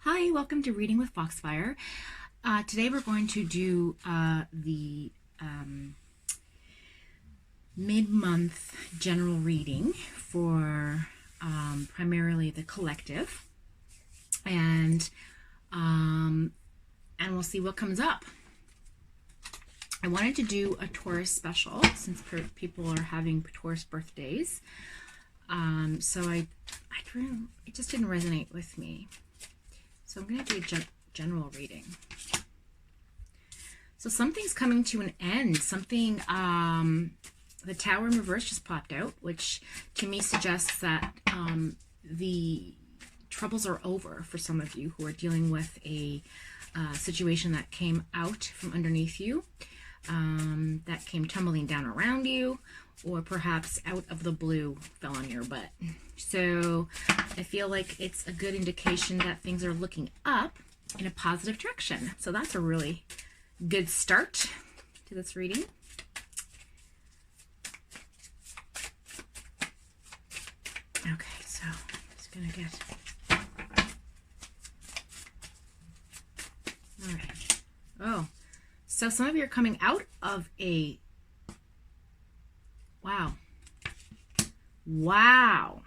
Hi, welcome to Reading with Foxfire. Today we're going to do the mid-month general reading for primarily the collective, and we'll see what comes up. I wanted to do a Taurus special since people are having Taurus birthdays, so it just didn't resonate with me. So I'm going to do a general reading. So something's coming to an end. Something, the Tower in reverse just popped out, which to me suggests that the troubles are over for some of you who are dealing with a situation that came out from underneath you, that came tumbling down around you, or perhaps out of the blue fell on your butt. So I feel like it's a good indication that things are looking up in a positive direction. So that's a really good start to this reading. Okay, so I'm just gonna get, all right. Oh, so some of you are coming out of a, wow.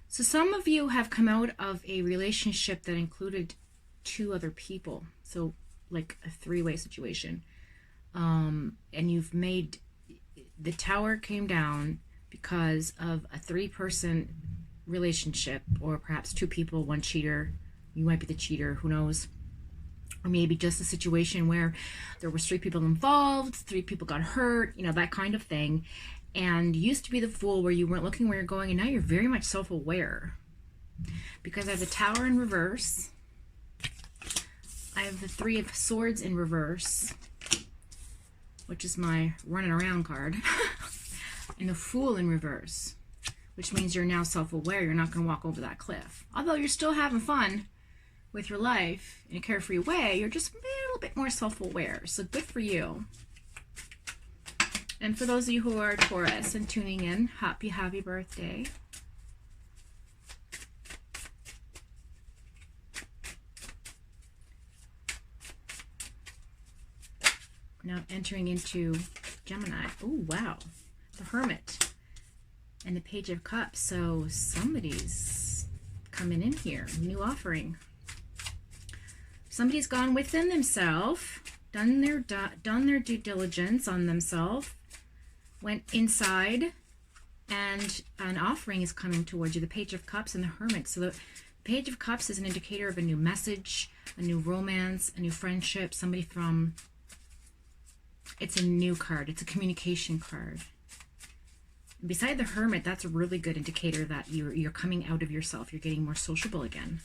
So some of you have come out of a relationship that included two other people. So like a three-way situation. And you've made, the tower came down because of a three-person relationship, or perhaps two people, one cheater. You might be the cheater, who knows? Or maybe just a situation where there was three people involved, three people got hurt, you know, that kind of thing. And you used to be the fool where you weren't looking where you're going, and now you're very much self-aware. Because I have the Tower in reverse. I have the Three of Swords in reverse, which is my running around card. And the Fool in reverse, which means you're now self-aware. You're not going to walk over that cliff. Although you're still having fun with your life in a carefree way, you're just a little bit more self-aware. So good for you. And for those of you who are Taurus and tuning in, happy birthday. Now entering into Gemini. Oh, wow. The Hermit and the Page of Cups. So somebody's coming in here. New offering. Somebody's gone within themselves, done their due diligence on themselves, went inside, and an offering is coming towards you. The Page of Cups and the Hermit. So the Page of Cups is an indicator of a new message, a new romance, a new friendship, somebody from, it's a new card. It's a communication card. Beside the Hermit, that's a really good indicator that you're coming out of yourself. You're getting more sociable again.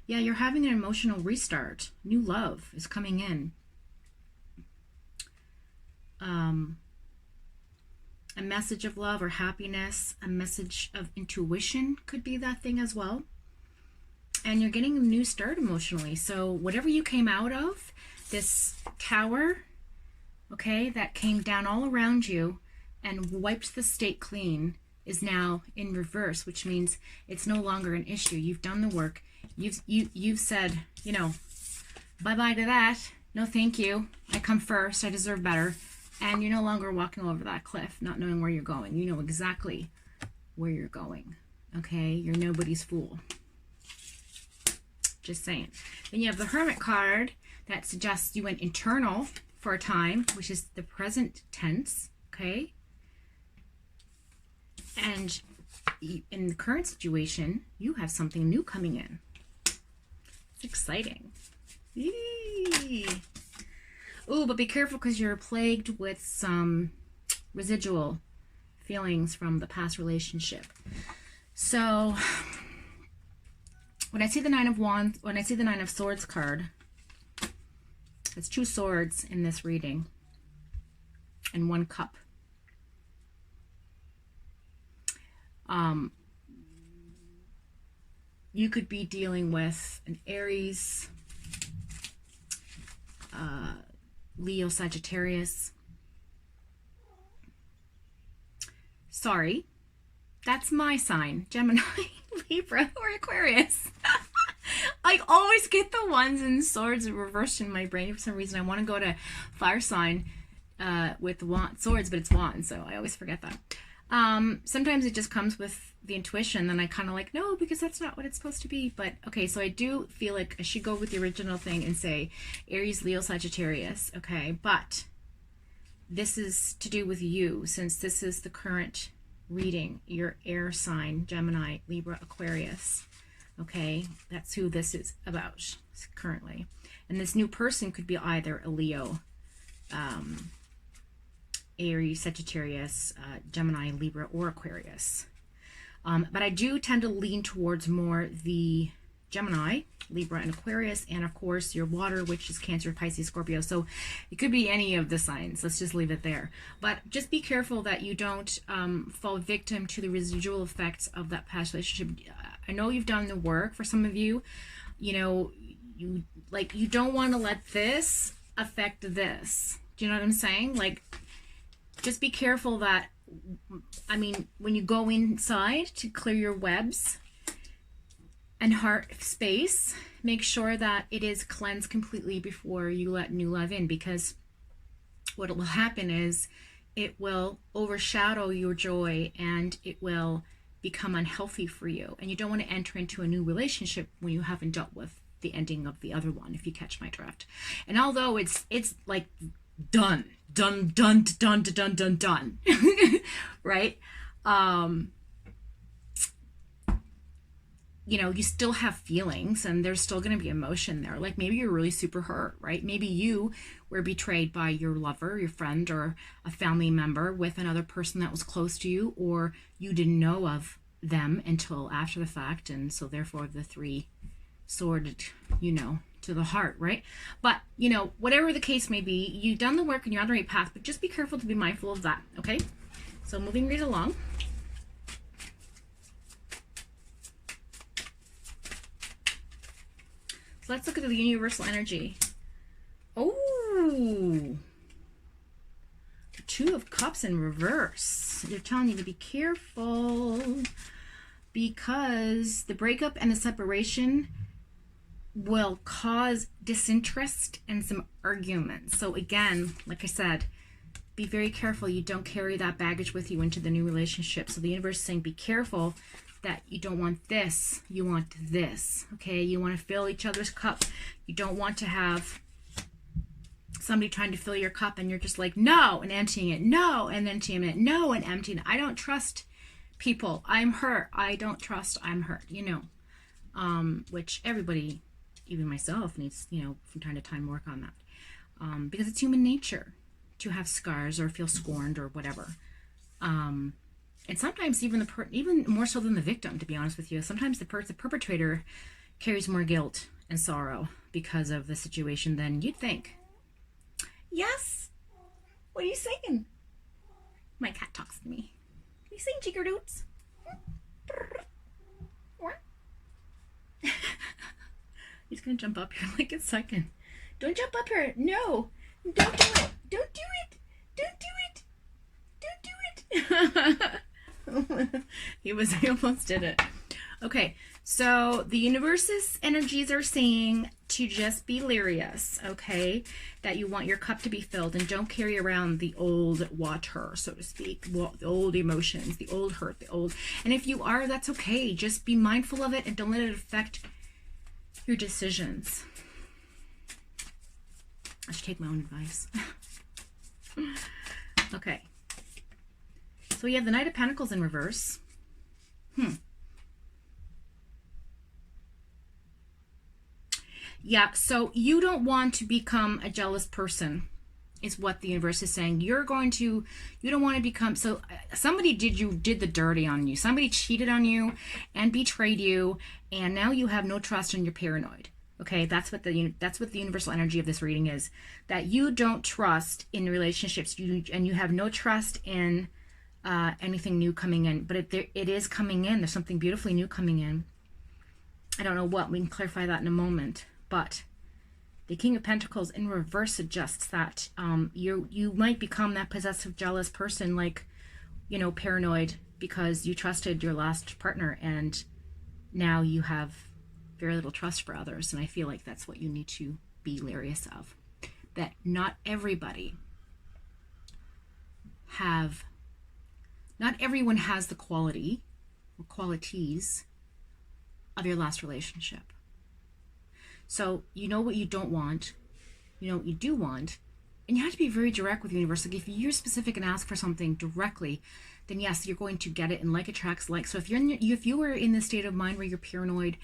Yeah, you're having an emotional restart. New love is coming in. A message of love or happiness, a message of intuition could be that thing as well. And you're getting a new start emotionally. So whatever you came out of, this tower, okay, that came down all around you and wiped the slate clean, is now in reverse, which means it's no longer an issue. You've done the work. You've said, you know, bye-bye to that. No, thank you. I come first. I deserve better. And you're no longer walking over that cliff, not knowing where you're going. You know exactly where you're going. Okay? You're nobody's fool. Just saying. Then you have the Hermit card that suggests you went internal for a time, which is the present tense. Okay? And in the current situation, you have something new coming in. It's exciting. Eee. Ooh, but be careful because you're plagued with some residual feelings from the past relationship. So when I see the Nine of Wands, when I see the Nine of Swords card, it's two swords in this reading and one cup. You could be dealing with an Aries Leo, Sagittarius. Sorry, that's my sign. Gemini, Libra, or Aquarius. I always get the ones in swords reversed in my brain. For some reason, I want to go to fire sign with swords, but it's wands, so I always forget that. Sometimes it just comes with the intuition, and I kind of like, no, because that's not what it's supposed to be. But okay, so I do feel like I should go with the original thing and say Aries, Leo, Sagittarius. Okay, but this is to do with you, since this is the current reading, your air sign, Gemini, Libra, Aquarius. Okay, that's who this is about currently. And this new person could be either a Leo, Aries, Sagittarius, Gemini, Libra, or Aquarius. But I do tend to lean towards more the Gemini, Libra, and Aquarius, and of course your water, which is Cancer, Pisces, Scorpio. So it could be any of the signs. Let's just leave it there. But just be careful that you don't fall victim to the residual effects of that past relationship. I know you've done the work. For some of you, you know, you don't want to let this affect this. Do you know what I'm saying? Like, just be careful that, I mean, when you go inside to clear your webs and heart space, make sure that it is cleansed completely before you let new love in, because what will happen is it will overshadow your joy and it will become unhealthy for you. And you don't want to enter into a new relationship when you haven't dealt with the ending of the other one, if you catch my drift. And although it's like done, right? You know, you still have feelings and there's still going to be emotion there. Like maybe you're really super hurt, right? Maybe you were betrayed by your lover, your friend, or a family member with another person that was close to you, or you didn't know of them until after the fact. And so therefore the three sword, you know, to the heart, right? But, you know, whatever the case may be, you've done the work and you're on the right path, but just be careful to be mindful of that, okay? So moving right along. So let's look at the universal energy. Oh, Two of Cups in reverse. They're telling you to be careful because the breakup and the separation will cause disinterest and some arguments. So again, like I said, be very careful you don't carry that baggage with you into the new relationship. So the universe is saying be careful that you don't want this, you want this, okay? You want to fill each other's cup. You don't want to have somebody trying to fill your cup and you're just like, no, and emptying it, no, and emptying it, no, and emptying it. I don't trust people. I'm hurt. I don't trust. I'm hurt, you know, which everybody, even myself, needs, you know, from time to time work on that, because it's human nature to have scars or feel scorned or whatever. And sometimes even even more so than the victim, to be honest with you, sometimes the perpetrator carries more guilt and sorrow because of the situation than you'd think. Yes? What are you saying? My cat talks to me. What are you saying, jiggerdoots? He's gonna jump up here like a second. Don't jump up here. No. Don't do it. Don't do it. Don't do it. Don't do it. He almost did it. Okay, so the universe's energies are saying to just be lyrious, okay? That you want your cup to be filled and don't carry around the old water, so to speak, the old emotions, the old hurt, the old... And if you are, that's okay. Just be mindful of it and don't let it affect your decisions. I should take my own advice. Okay. So we have the Knight of Pentacles in reverse. Yeah, so you don't want to become a jealous person, is what the universe is saying. You don't want to become, so somebody did the dirty on you. Somebody cheated on you and betrayed you, and now you have no trust and you're paranoid. Okay, that's what the universal energy of this reading is. That you don't trust in relationships, and you have no trust in anything new coming in. But it is coming in. There's something beautifully new coming in. I don't know what. We can clarify that in a moment. But The King of Pentacles in reverse suggests that you might become that possessive, jealous person, like, you know, paranoid, because you trusted your last partner and now you have very little trust for others. And I feel like that's what you need to be leeryous of. That not everybody not everyone has the quality or qualities of your last relationship. So you know what you don't want, you know what you do want, and you have to be very direct with the universe. Like if you're specific and ask for something directly, then yes, you're going to get it, and like attracts like. So if you were in the state of mind where you're paranoid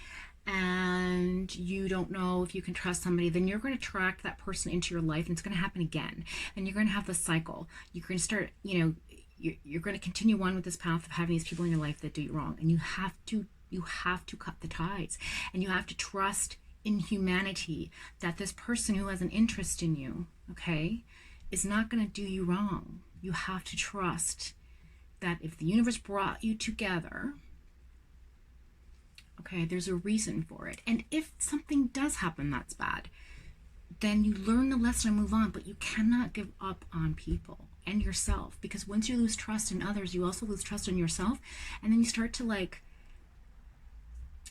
and you don't know if you can trust somebody, then you're going to attract that person into your life, and it's going to happen again, and you're going to have the cycle. You're going to start, you know, you're going to continue on with this path of having these people in your life that do you wrong, and you have to cut the ties, and you have to trust in humanity that this person who has an interest in you, okay, is not going to do you wrong. You have to trust that if the universe brought you together, okay, there's a reason for it. And if something does happen that's bad, then you learn the lesson and move on, but you cannot give up on people and yourself, because once you lose trust in others, you also lose trust in yourself, and then you start to like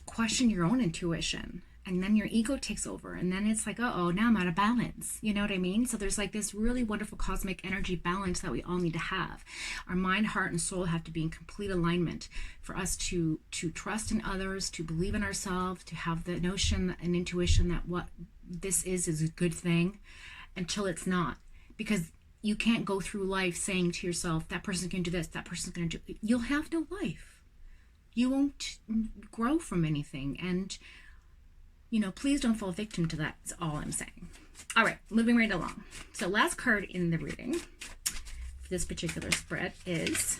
question your own intuition, and then your ego takes over, and then it's like, oh, now I'm out of balance. You know what I mean? So there's like this really wonderful cosmic energy balance that we all need to have. Our mind, heart, and soul have to be in complete alignment for us to trust in others, to believe in ourselves, to have the notion and intuition that what this is a good thing, until it's not. Because you can't go through life saying to yourself, that person's going to do this, that person's going to do. You'll have no life. You won't grow from anything. And you know, please don't fall victim to that. That's all I'm saying. All right, moving right along. So last card in the reading for this particular spread is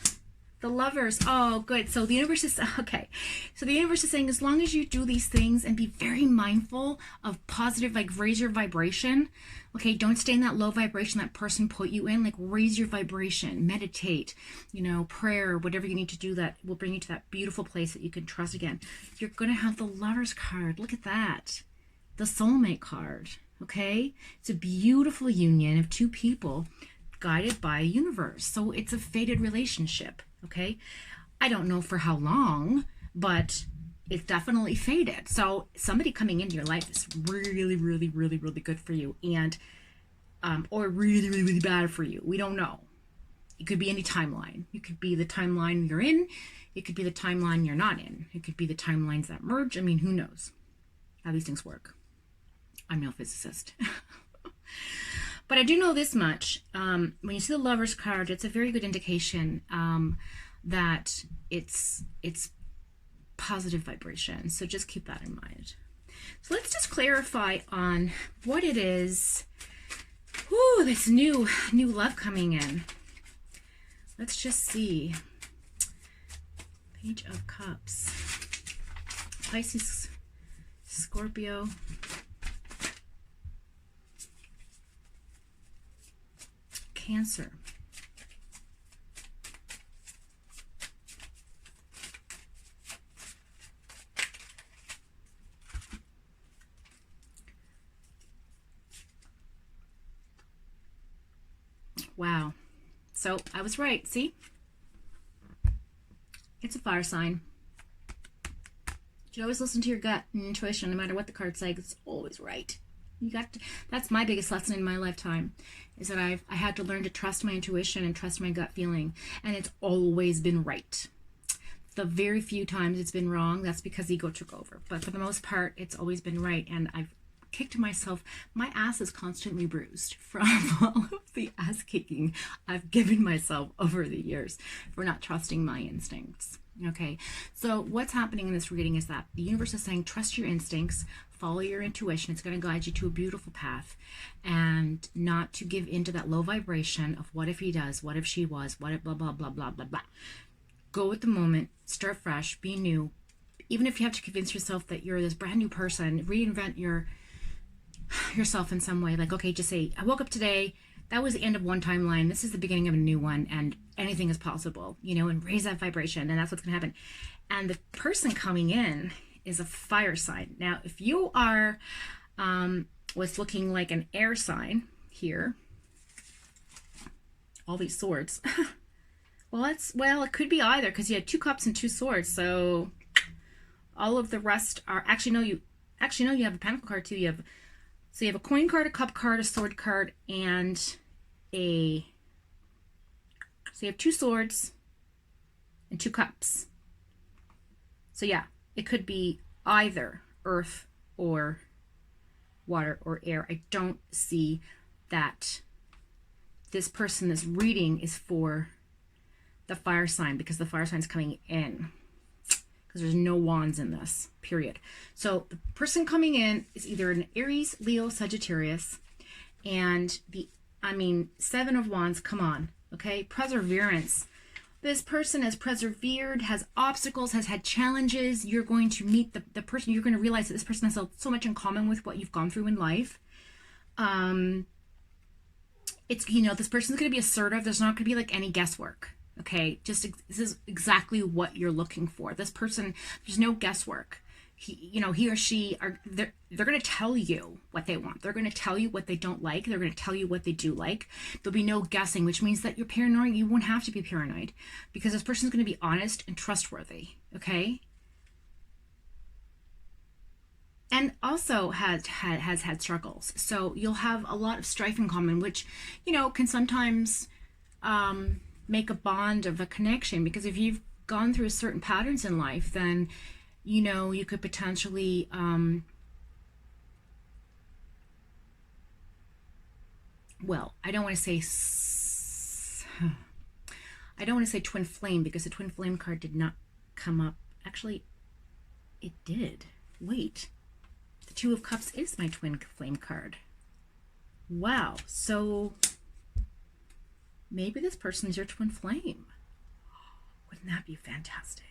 the Lovers. Oh, good. So the universe is, okay. So the universe is saying, as long as you do these things and be very mindful of positive, like raise your vibration. Okay, don't stay in that low vibration that person put you in. Like raise your vibration, meditate, you know, prayer, whatever you need to do that will bring you to that beautiful place that you can trust again. You're going to have the Lovers card. Look at that. The Soulmate card. Okay, it's a beautiful union of two people guided by a universe. So it's a fated relationship. Okay, I don't know for how long, but it's definitely faded. So somebody coming into your life is really, really, really, really good for you, and or really, really, really bad for you. We don't know. It could be any timeline. It could be the timeline you're in. It could be the timeline you're not in. It could be the timelines that merge. I mean, who knows how these things work? I'm no physicist. But I do know this much. When you see the Lovers card, it's a very good indication that it's positive vibration. So just keep that in mind. So let's just clarify on what it is. Ooh, this new love coming in. Let's just see. Page of Cups. Pisces, Scorpio. Cancer. Wow. So I was right. See? It's a fire sign. You should always listen to your gut and intuition, no matter what the cards say. It's always right. You got to, that's my biggest lesson in my lifetime, is that I had to learn to trust my intuition and trust my gut feeling, and it's always been right. The very few times it's been wrong, that's because ego took over, but for the most part it's always been right. And I've kicked myself, my ass is constantly bruised from all of the ass kicking I've given myself over the years for not trusting my instincts. Okay, so what's happening in this reading is that the universe is saying, trust your instincts, follow your intuition. It's going to guide you to a beautiful path, and not to give into that low vibration of what if he does, what if she was, what if blah, blah, blah, blah, blah, blah. Go with the moment, start fresh, be new. Even if you have to convince yourself that you're this brand new person, reinvent yourself in some way. Like, okay, just say, I woke up today, that was the end of one timeline, this is the beginning of a new one, and anything is possible, you know, and raise that vibration, and that's what's going to happen. And the person coming in is a fire sign. Now, if you are was looking like an air sign here. All these swords. Well, it could be either, because you had 2 cups and 2 swords. So all of the rest are actually no. You have a pentacle card too. You have a coin card, a cup card, a sword card, and so you have 2 swords and 2 cups. So yeah, it could be either earth or water or air. I don't see that this person is reading is for the fire sign, because the fire sign is coming in, because there's no wands in this, period. So the person coming in is either an Aries, Leo, Sagittarius, and 7 of wands, come on, okay? Perseverance. This person has persevered, has obstacles, has had challenges. You're going to meet the person, you're going to realize that this person has so much in common with what you've gone through in life. It's, this person's going to be assertive. There's not going to be like any guesswork. Okay, this is exactly what you're looking for. This person, there's no guesswork. He or she they're going to tell you what they want. They're going to tell you what they don't like. They're going to tell you what they do like. There'll be no guessing, which means that you're paranoid. You won't have to be paranoid, because this person's going to be honest and trustworthy. Okay, and also has had struggles. So you'll have a lot of strife in common, which can sometimes make a bond of a connection, because if you've gone through certain patterns in life, then you could potentially well, I don't want to say twin flame, because the twin flame card did not come up. Actually, it did. Wait, the 2 of cups is my twin flame card. Wow. So maybe this person's your twin flame. Wouldn't that be fantastic?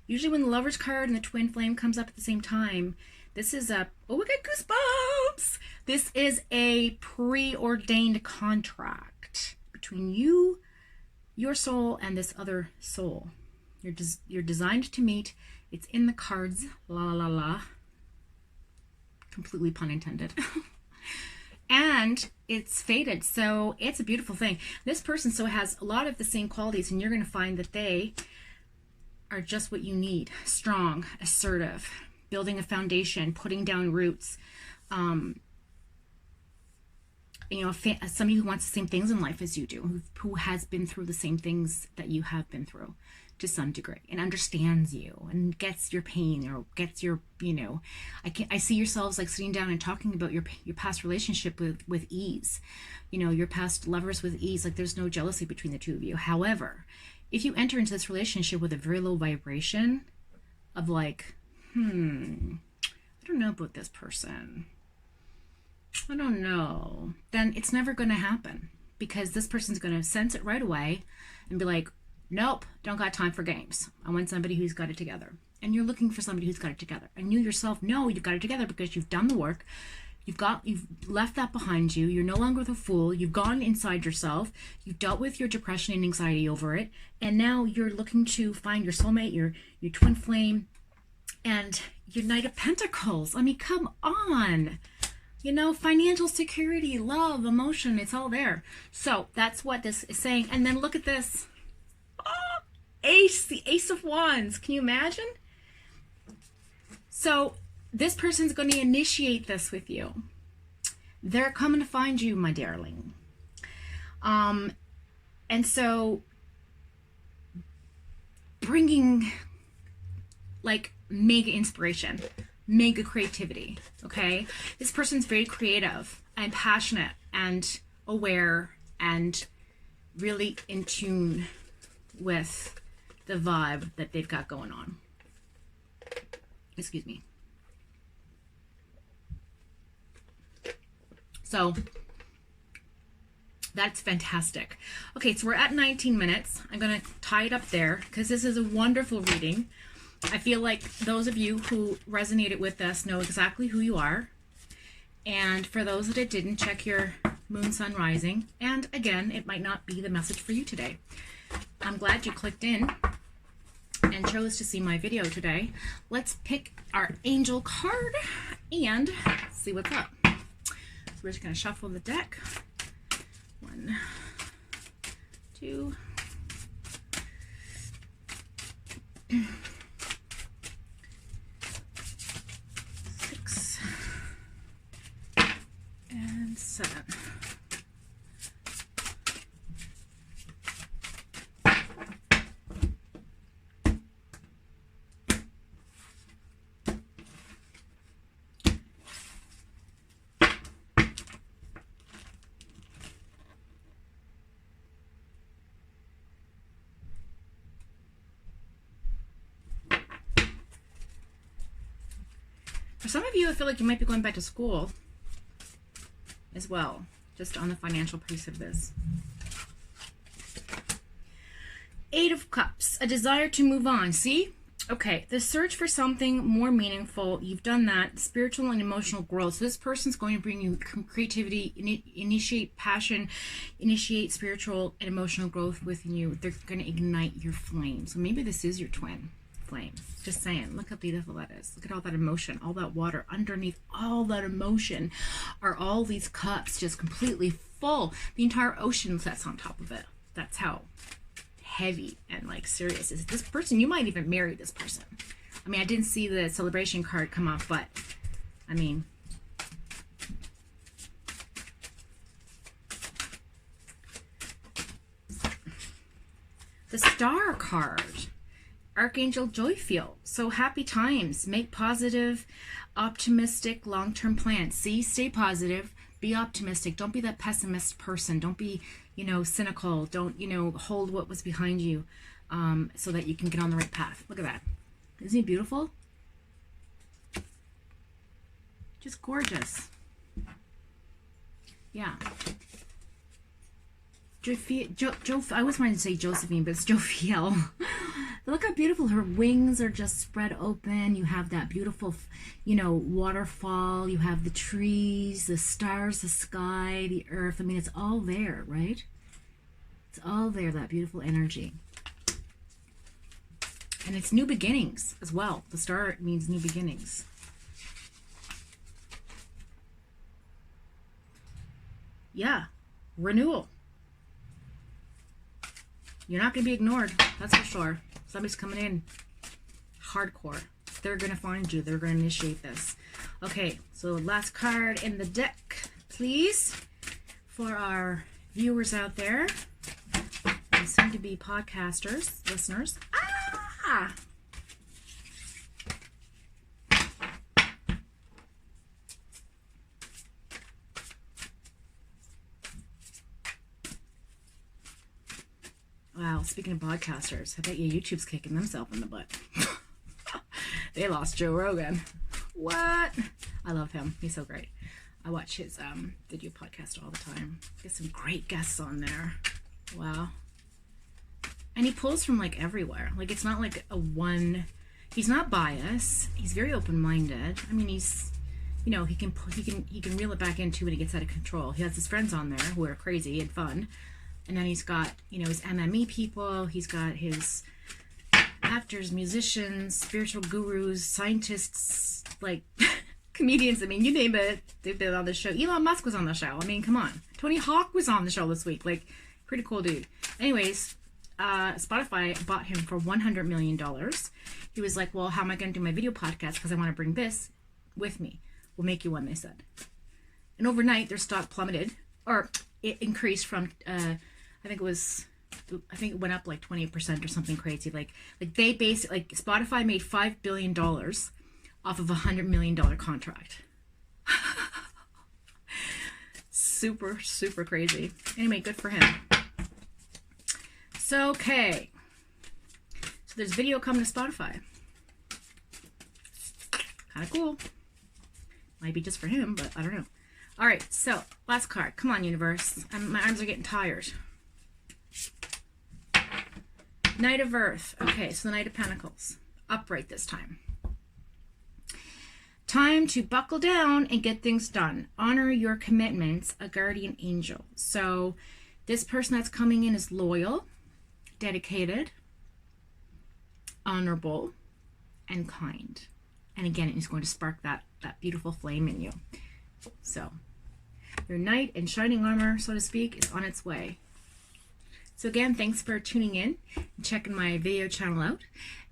Usually when the Lover's card and the twin flame comes up at the same time, this is we got goosebumps. This is a preordained contract between you, your soul, and this other soul. You're designed to meet. It's in the cards. La la la. Completely pun intended. And it's fated, so it's a beautiful thing. This person has a lot of the same qualities, and you're going to find that they are just what you need. Strong, assertive, building a foundation, putting down roots. Somebody who wants the same things in life as you do, who has been through the same things that you have been through to some degree, and understands you and gets your pain, or gets your, I see yourselves like sitting down and talking about your past relationship with ease, your past lovers with ease. Like there's no jealousy between the 2 of you. However, if you enter into this relationship with a very low vibration of like, I don't know about this person, I don't know, then it's never going to happen, because this person's going to sense it right away and be like, nope, don't got time for games. I want somebody who's got it together. And you're looking for somebody who's got it together. And you yourself know you've got it together, because you've done the work. You've left that behind you. You're no longer the fool. You've gone inside yourself. You've dealt with your depression and anxiety over it. And now you're looking to find your soulmate, your twin flame, and your Knight of Pentacles. I mean, come on. Financial security, love, emotion, it's all there. So that's what this is saying. And then look at this. The Ace of Wands. Can you imagine? So this person's going to initiate this with you. They're coming to find you, my darling. And so bringing like mega inspiration, mega creativity, okay? This person's very creative and passionate and aware and really in tune with the vibe that they've got going on. Excuse me. So that's fantastic. Okay, so we're at 19 minutes. I'm going to tie it up there because this is a wonderful reading. I feel like those of you who resonated with us know exactly who you are. And for those that it didn't, check your moon, sun, rising. And again, it might not be the message for you today. I'm glad you clicked in and chose to see my video today. Let's pick our angel card. and see what's up. So we're just going to shuffle the deck. 1, 2, 6, and 7. For some of you, I feel like you might be going back to school as well, just on the financial piece of this. 8 of Cups, a desire to move on. See? Okay, the search for something more meaningful. You've done that. Spiritual and emotional growth. So this person's going to bring you creativity, initiate passion, initiate spiritual and emotional growth within you. They're going to ignite your flame. So maybe this is your twin flame. Just saying, look how beautiful that is. Look at all that emotion, all that water. Underneath all that emotion are all these cups just completely full. The entire ocean sits on top of it. That's how heavy and like serious is this person. You might even marry this person. I mean, I didn't see the celebration card come up, but I mean, the Star card, Archangel Joyfield. So happy times, make positive, optimistic, long-term plans. See, stay positive, be optimistic. Don't be that pessimist person. Don't be, cynical. Don't, hold what was behind you so that you can get on the right path. Look at that. Isn't he beautiful? Just gorgeous. Yeah. I always wanted to say Josephine, but it's Jophiel. Look how beautiful. Her wings are just spread open. You have that beautiful, waterfall. You have the trees, the stars, the sky, the earth. I mean, it's all there, right? It's all there, that beautiful energy. And it's new beginnings as well. The star means new beginnings. Yeah, renewal. You're not going to be ignored, that's for sure. Somebody's coming in hardcore. They're going to find you. They're going to initiate this. Okay, so last card in the deck, please, for our viewers out there. They seem to be podcasters, listeners. Ah! Wow, speaking of podcasters, I bet you YouTube's kicking themselves in the butt. They lost Joe Rogan. What? I love him. He's so great. I watch his video podcast all the time. Get some great guests on there. Wow. And he pulls from like everywhere. Like it's not like a one. He's not biased. He's very open-minded. I mean, he's, he can reel it back into when he gets out of control. He has his friends on there who are crazy and fun. And then he's got, his MME people. He's got his actors, musicians, spiritual gurus, scientists, like comedians. I mean, you name it, they've been on the show. Elon Musk was on the show. I mean, come on. Tony Hawk was on the show this week. Like, pretty cool dude. Anyways, Spotify bought him for $100 million. He was like, well, how am I going to do my video podcast? Because I want to bring this with me. We'll make you one, they said. And overnight, their stock plummeted, or it increased from... I think it went up like 20% or something crazy. Like they basically, like Spotify made $5 billion off of $100 million contract. Super, super crazy. Anyway, good for him. So, okay. So there's video coming to Spotify. Kind of cool. Might be just for him, but I don't know. All right, so last card. Come on, universe. My arms are getting tired. Knight of Earth. Okay, so the Knight of Pentacles. Upright this time. Time to buckle down and get things done. Honor your commitments, a guardian angel. So this person that's coming in is loyal, dedicated, honorable, and kind. And again, it's going to spark that that beautiful flame in you. So your knight in shining armor, so to speak, is on its way. So again, thanks for tuning in and checking my video channel out.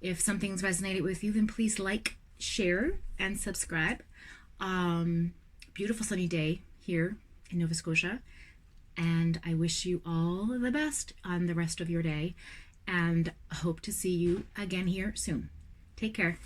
If something's resonated with you, then please like, share, and subscribe. Beautiful sunny day here in Nova Scotia. And I wish you all the best on the rest of your day, and hope to see you again here soon. Take care.